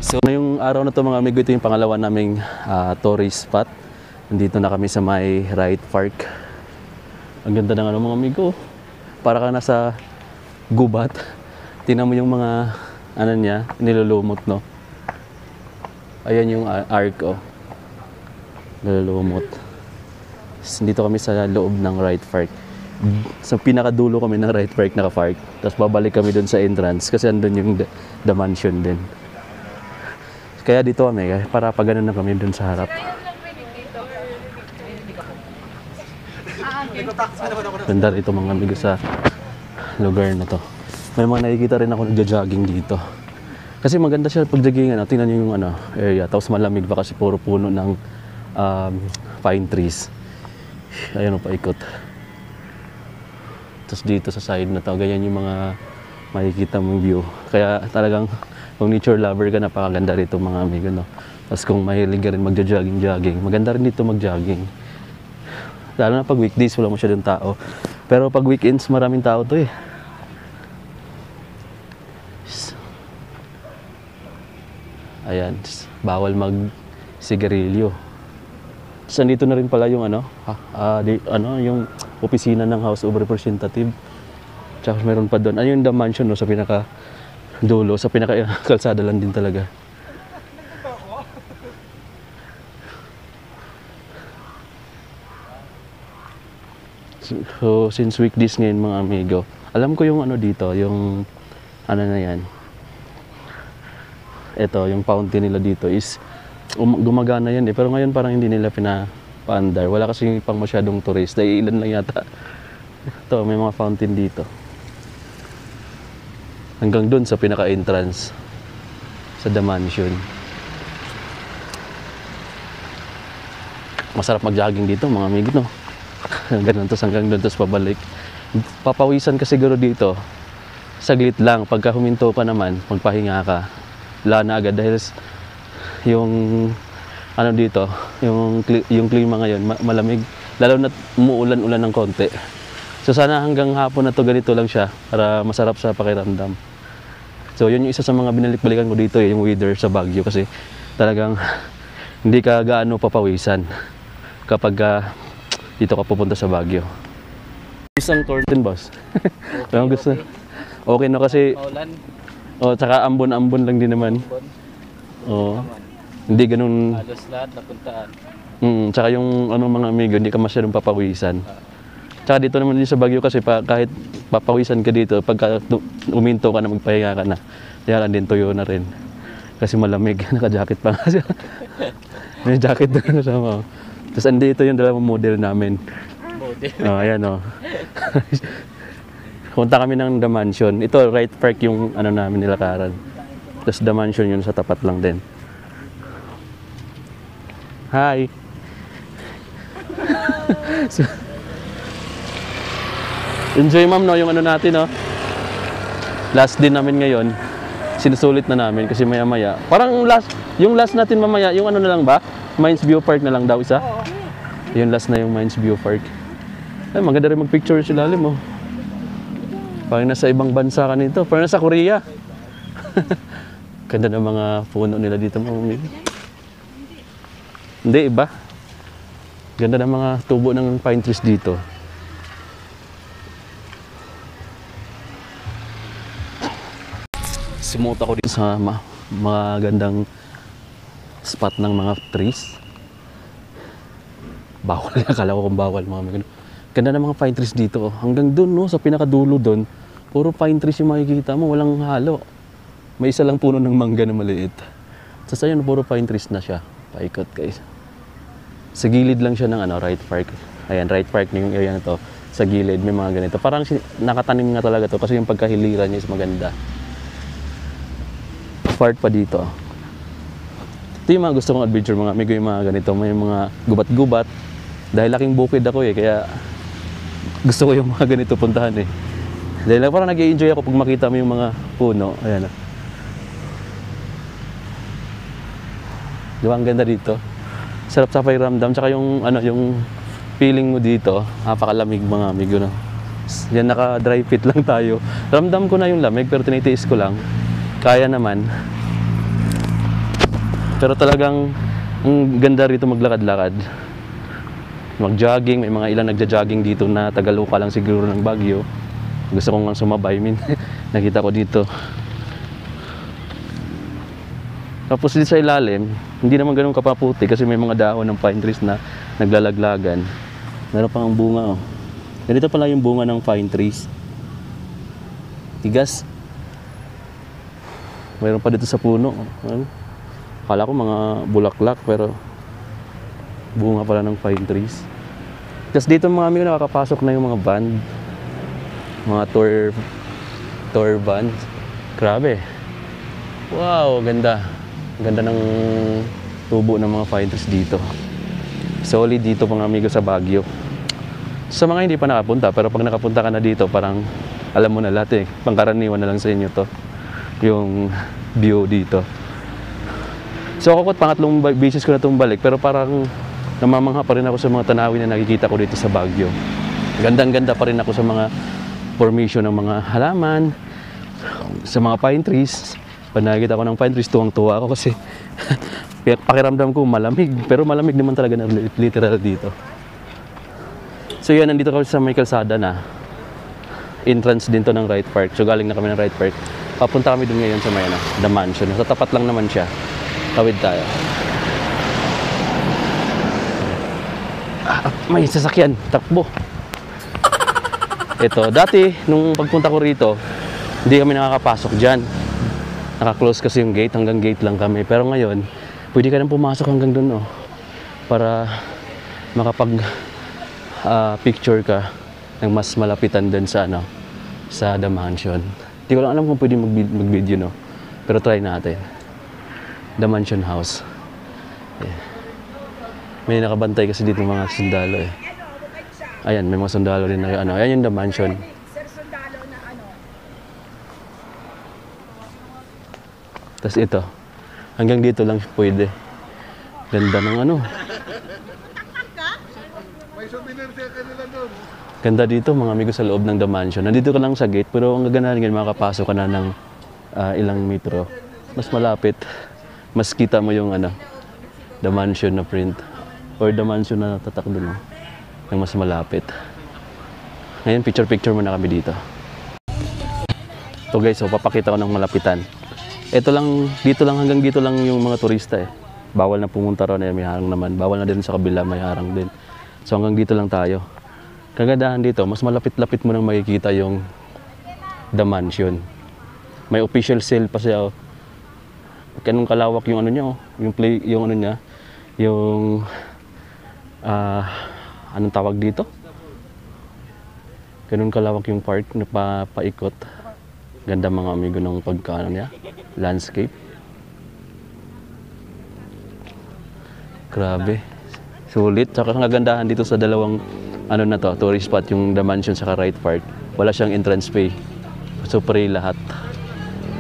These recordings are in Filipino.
So ngayong araw na to mga amigo, ito yung pangalawa naming tourist spot. Nandito na kami sa may Wright Park. Ang ganda ng mga amigo. Para ka nasa gubat. Tingnan mo yung mga niya, nilulumot, no. Ayan yung arc, oh. Nilulumot. Dito kami sa loob ng Wright Park. Sa pinakadulo kami ng Wright Park naka-park. Tapos babalik kami dun sa entrance kasi andun yung the mansion din. Kaya dito kami, para pag ganun na kami dun sa harap. Ganda rito mga amigo sa lugar na to. May mga nakikita rin ako nagja-jogging dito. Kasi maganda siya pag joggingan. Tingnan niyo yung area. Tapos malamig pa kasi puro puno ng pine trees. Ayan o, paikot. Tapos dito sa side na to, ganyan yung mga makikita mong view. Kaya talagang kung nature lover ka, napakaganda rito mga amigo, no? Tapos kung mahilig ka rin magja-jogging, maganda rin dito mag-jogging. Lalo na pag weekdays, wala masyadong tao. Pero pag weekends, maraming tao to eh. Ayan, bawal mag-sigarilyo. Tapos nandito na rin pala yung yung opisina ng House of Representative. Tsaka meron pa doon. Yung the mansion, no, sa pinaka dulo, sa pinaka-kalsada lang din talaga. So, since weekdays ngayon mga amigo, alam ko yung dito, yung na yan. Ito, yung fountain nila dito is gumagana yan eh. Pero ngayon parang hindi nila pinapaandar. Wala kasi pang masyadong tourist. Dahil ilan lang yata. Ito, may mga fountain dito. Hanggang doon sa pinaka-entrance sa The Mansion. Masarap mag-jogging dito mga amigo, no? Ganun, tapos hanggang doon, tapos pabalik. Papawisan ka siguro dito. Saglit lang. Pagka huminto ka naman, magpahinga ka. Wala na agad dahil yung dito, yung klima ngayon, malamig. Lalo na umuulan-ulan ng konti. So sana hanggang hapon na to ganito lang siya para masarap sa pakiramdam. So yun yung isa sa mga binalik-balikan ko dito, yung weather sa Baguio kasi talagang hindi ka gaano papawisan kapag dito ka pupunta sa Baguio. Isang tour din, boss. Okay, gusto. Okay no kasi tsaka ambon-ambon lang din naman. Hindi ganun. Halos lahat napuntaan. Tsaka yung mga amigo, hindi ka masyadong papawisan. Tsaka dito naman din sa Baguio kasi kahit papawisan ka dito, pagka uminto ka na, magpahinga ka na, yan din tuyo na rin. Kasi malamig, naka-jacket pa nga siya. May jacket doon kasama. Tapos andito yung dalawang model namin. Model? Ayan o. Punta kami ng The Mansion. Ito, Wright Park yung namin nilakaran. Tapos The Mansion yun sa tapat lang din. Hi! Enjoy ma'am, no, yung natin, no. Last din namin ngayon. Sinusulit na namin kasi maya-maya. Parang yung last natin mamaya, yung na lang ba? Mines View Park na lang daw isa. Yung last na yung Mines View Park. Ay, maganda rin mag-picture sa ilalim, oh. Parang nasa ibang bansa ka nito. Parang nasa Korea. Ganda ng mga puno nila dito, mga Hindi, iba. Ganda ng mga tubo ng pine trees dito. Simuta ko din sa mga gandang spot ng mga trees. Bawal na, akala ko kung bawal mga amigo. Ganda ng mga pine trees dito. Hanggang dun, no, sa pinakadulo dun, puro pine trees yung makikita mo, walang halo. May isa lang puno ng mangga na maliit. Sa sayo, puro pine trees na siya. Paikot guys. Sa gilid lang siya ng Wright Park. Ayan, Wright Park na yung area na to. Sa gilid, may mga ganito. Parang nakatanim nga talaga to kasi yung pagkahiliran niya is maganda. Part pa dito. Ito yung mga gusto kong adventure mga amigo, yung mga ganito. May mga gubat-gubat. Dahil laking bukid ako eh, kaya gusto ko yung mga ganito puntahan eh. Dahil parang nag-i-enjoy ako pag makita mo yung mga puno. Ayan. Di ba ang ganda dito? Sarap sa pakiramdam. Tsaka yung feeling mo dito, napakalamig mga amigo, no? Yan, naka-dry fit lang tayo. Ramdam ko na yung lamig pero tinitiis ko lang. Kaya naman. Pero talagang ang ganda rito maglakad-lakad. Mag-jogging, may mga ilan nagja-jogging dito na Tagaluka lang siguro ng Baguio. Gusto kong nga sumabay, nakita ko dito. Tapos dito sa ilalim, hindi naman ganun kapaputi kasi may mga dahon ng pine trees na naglalaglagan. Meron pang bunga, oh. Ganito pala yung bunga ng pine trees. Tigas. Mayroon pa dito sa puno. Ano? Akala ko mga bulaklak pero bunga pala ng pine trees. Tapos dito mga amigo nakakapasok na yung mga band. Mga tour band. Grabe. Wow, ganda. Ganda ng tubo ng mga pine trees dito. Solid dito mga amigo sa Baguio. Sa mga hindi pa nakapunta, pero pag nakapunta ka na dito, parang alam mo na lahat eh. Pangkaraniwan na lang sa inyo to. Yung view dito. So ako pangatlong beses ko na itong balik, pero parang namamangha pa rin ako sa mga tanawin na nakikita ko dito sa Baguio. Gandang-ganda pa rin ako sa mga formation ng mga halaman, sa mga pine trees. Pag nakikita ko ng pine trees, tuwang-tuwa ako kasi pakiramdam ko malamig. Pero malamig naman talaga na literal dito. So yan, nandito kami sa may kalsada na. Entrance din to ng Wright Park. So galing na kami ng Wright Park. Papunta kami dun ngayon sa may The Mansion. Sa tapat lang naman siya. Tawid tayo. May sasakyan. Takbo. Ito, dati, nung pagpunta ko rito, hindi kami nakakapasok dyan. Naka-close kasi yung gate. Hanggang gate lang kami. Pero ngayon, pwede ka nang pumasok hanggang dun, oh. Para makapag picture ka ng mas malapitan din sa sa The Mansion. Hindi ko lang alam kung pwede mag-video, no? Pero try natin. The Mansion House. Yeah. May nakabantay kasi dito mga sundalo eh. Ayan, may mga sundalo rin na ayan yung The Mansion. Tapos ito. Hanggang dito lang pwede. Ganda ng Ganda dito mga amigo sa loob ng The Mansion. Nandito ka lang sa gate pero ang gaganda rin makakapasok ka na ng ilang metro. Mas malapit. Mas kita mo yung The Mansion na print. Or The Mansion na tatak doon. Yung mas malapit. Ngayon picture muna kami dito. So guys, so papakita ko ng malapitan. Ito lang, dito lang hanggang dito lang yung mga turista eh. Bawal na pumunta ron may harang naman. Bawal na din sa kabila may harang din. So hanggang dito lang tayo. Kagandahan dito, mas malapit-lapit mo nang makikita yung The Mansion. May official sale pa siya. Ganun kalawak yung niya, yung niya, yung anong tawag dito? Ganun kalawak yung park na paikot. Ganda mga amigo ng pagkaano niya, landscape. Grabe. Sulit. Saka ang kagandahan dito sa dalawang na to, tourist spot, yung The Mansion sa Wright Park. Wala siyang entrance fee. So free lahat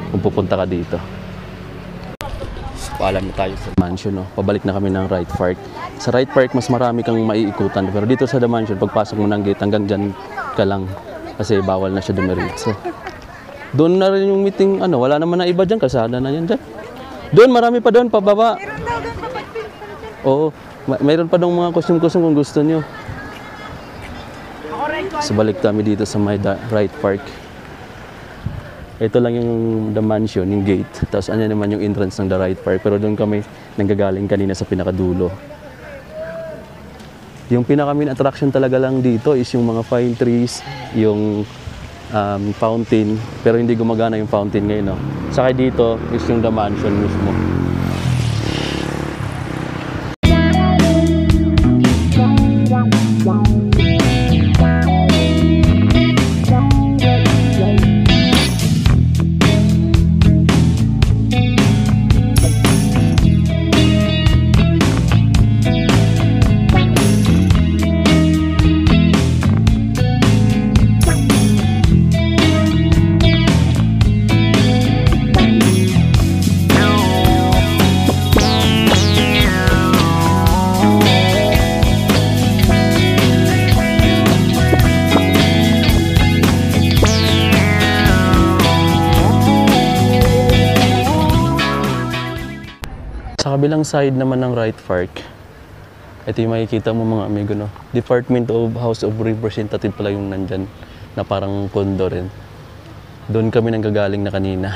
kung pupunta ka dito. Paalam na tayo sa Mansion, no? Pabalik na kami ng Wright Park. Sa Wright Park, mas marami kang maiikutan. Pero dito sa The Mansion, pagpasok mo ng gate, hanggang dyan ka lang. Kasi bawal na siya dumiritso. Doon na rin yung meeting, wala naman na iba dyan. Kalsada na yan dyan. Doon, marami pa doon, pababa. Oo, mayroon pa doon mga kusum-kusum kung gusto nyo. So balik kami dito sa may Wright Park. Ito lang yung The Mansion, yung gate. Tapos ano naman yung entrance ng The Wright Park. Pero doon kami nanggagaling kanina sa pinakadulo. Yung pinaka-main attraction talaga lang dito is yung mga pine trees, yung fountain. Pero hindi gumagana yung fountain ngayon, no? Saka dito is yung The Mansion mismo. Sa kabilang side naman ng right park, ito yung makikita mo mga amigo, no? Department of House of Representative pala yung nandyan, na parang condo rin. Doon kami nanggagaling na kanina.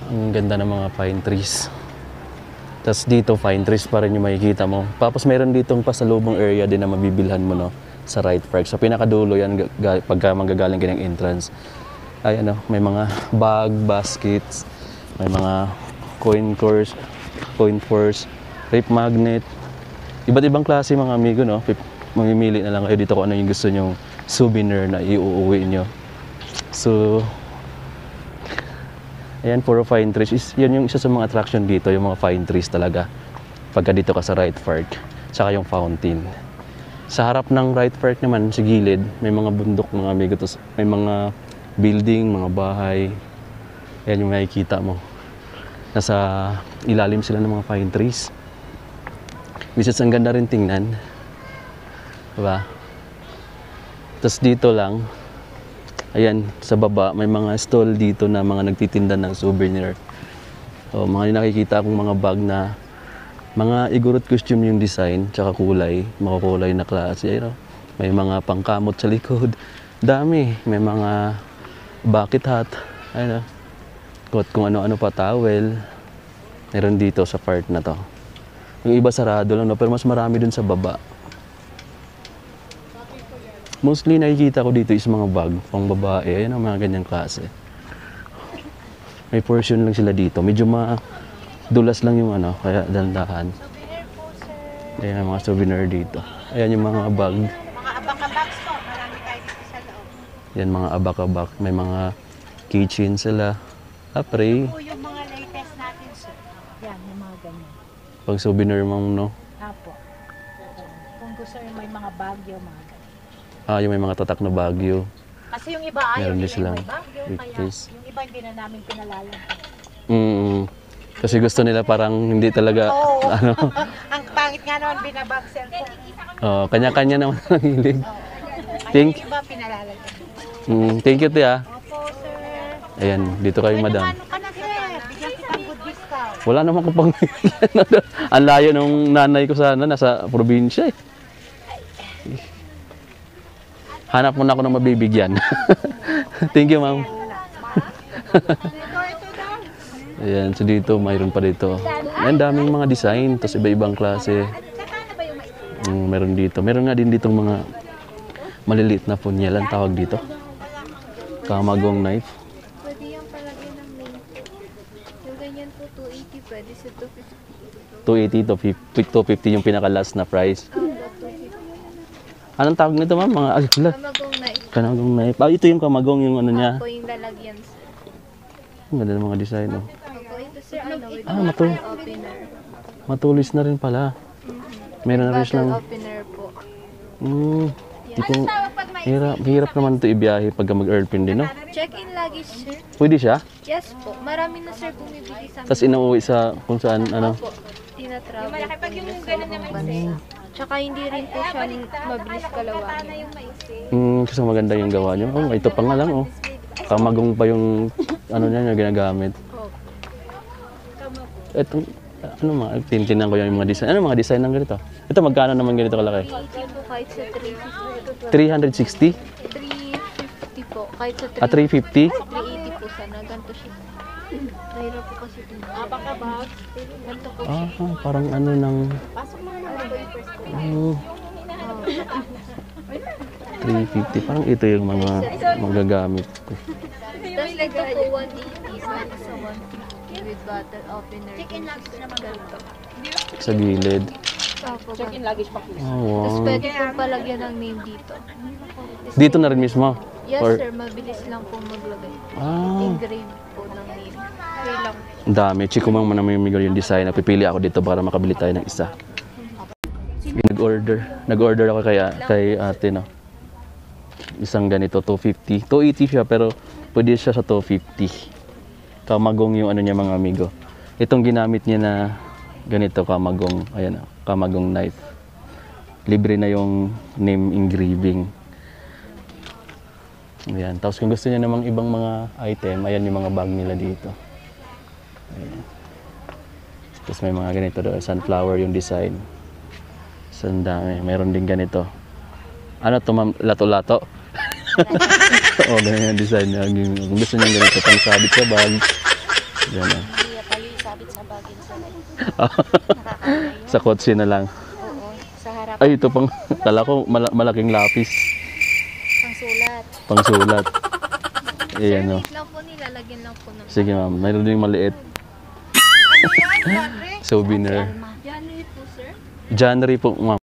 Ang ganda ng mga pine trees. Tapos dito, pine trees pa rin yung makikita mo. Tapos meron ditong pasalubong area din na mabibilhan mo, no? Sa right park. Sa pinakadulo yan, pagka manggagaling ka ng entrance. Ay, ano, may mga bag, baskets, may mga coin purse, rape magnet. Iba't ibang klase mga amigo, no? Mamimili na lang kayo dito kung ano yung gusto nyong souvenir na iuuwi nyo. So, ayan, puro pine trees. Yan yung isa sa mga attraction dito, yung mga pine trees talaga. Pagka dito ka sa right park, saka yung fountain. Sa harap ng right park naman, sa gilid, may mga bundok mga amigo. Tapos may mga building, mga bahay. Ayan yung makikita mo. Nasa ilalim sila ng mga pine trees. Which is ang ganda rin tingnan. Diba? Tapos dito lang, ayan, sa baba, may mga stall dito na mga nagtitinda ng souvenir. O, mga nakikita akong mga bag na mga igurot costume yung design, tsaka kulay, makukulay na klase. Ayun, may mga pangkamot sa likod. Dami. May mga bucket hat. Ayun, kung ano-ano pa, towel. Meron dito sa part na to. Yung iba sarado lang, no? Pero mas marami dun sa baba. Mostly nakikita ko dito is mga bag, pang babae. Ayan ang mga ganyang klase. May portion lang sila dito. Medyo dulas lang yung ano, kaya dandahan. Ayan ang mga souvenir dito. Ayan yung mga bag. Mga abaka-box po, marami tayo dito sa loob. Yan mga abak-abak. May mga keychain sila. Apre. Po yung mga latest natin, sir. Yan, yung mga ganyan. Pag souvenir mo, no? Apo. Kung gusto nyo may mga bagyo, mga ganyan. Yung may mga tatak na Baguio. Kasi yung iba ayaw Meron din nila yung silang may bagyo, kaya briefcase. yung iba hindi na namin pinalayan. Kasi gusto nila parang hindi talaga, Oo. ano, Ang pangit nga naman binabagsel ko. kanya-kanya naman ang hilig. Kasi Thank- yung iba pinalayan. Thank you, Tia. Opo, sir. Ayan, dito kayo, madam. Ano ka na, sir? Bigyan kitang good discount. Wala naman ko pang ang layo nung nanay ko sana, nasa probinsya eh. Hanap muna ako ng mabibigyan. Thank you, ma'am. Ito daw. Ayan, so dito, mayroon pa dito. Ayan, daming mga design, tapos iba-ibang klase. Meron dito. Meron nga din ditong mga maliliit na punyal. Ang tawag dito? Kamagong knife. Pwede yung palagyan ng main. Yung ganyan po, 280. Pwede sa 250. 280 to 250 yung pinaka-last na price. 250. Anong tawag nito, ma'am? Mga Kamagong knife. kanagong knife. Ito yung kamagong yung ano niya. Ako yung lalagyan, sir. Ang ganda ng mga design, oh. Ako ito, sir, ano, with opener. Matulis na rin pala. Meron na rin Bottle silang... opener po. Tipong hirap naman ito ibiyahe pagka mag-airplane din, no? Check-in luggage, sir. Pwede siya? Yes po. Marami na, sir, bumibili sa Tapos inuwi sa kung saan, ano. po. Tinatravel po niya sa ibang bansa. Tsaka hindi rin po siya mabilis kalawangin. Kasi maganda yung gawa nyo. Oh, ito pa nga lang, oh. Kamagong pa yung, ano niya, yung ginagamit. Ito, ano mga, tintinan ko yung mga design. Ano mga design ng ganito? Ito, magkano naman ganito kalaki? 380 po kahit sa 350. 360? 350 po. Kahit sa 350? 380 po sana. Ganito siya. Mahirap po kasi ito. Baka-bag. Ganito po siya. Parang ano ng... Oh, 350. Parang ito yung mga magagamit ko. Tapos ito po 180 sana sa 150 with bottle opener. Chicken nuggets naman ganito. Sa gilid. Opo, Check-in luggage pa po. Oh, Tapos wow. pwede po palagyan ng name dito. Dito na rin mismo? Yes Or- sir, mabilis lang po maglagay. Ah, Engrave po ng name. Okay lang. ang dami. Chiko mang manamimigay yung design. Pipili ako dito para makabili tayo ng isa. Nag-order ako kay ate, no. Isang ganito, 250. 280 siya, pero pwede siya sa 250. Kamagong yung ano niya, mga amigo. Itong ginamit niya na ganito, kamagong. Ayan, kamagong knife. Libre na yung name engraving. Ayan. Tapos kung gusto niya namang ibang mga item, ayan yung mga bag nila dito. Ayan. Tapos may mga ganito doon, sunflower yung design. So, ang dami. Meron din ganito. Ano to, ma'am? Lato-lato? Oo, ganyan yung design niya. Kung gusto niya ganito, pang sabit sa bag. Ganyan. Hindi ya pala yung sabit sa bagay sa Sa kotse na lang. Oo, sa harap. Ay, ito pang, kala ko malaking lapis. Pang sulat. Pang sulat. Sir, Ayan o. wait lang po nilalagyan lang po ng Sige ma'am, mayroon din maliit. Souvenir. January po, sir. January po ma'am.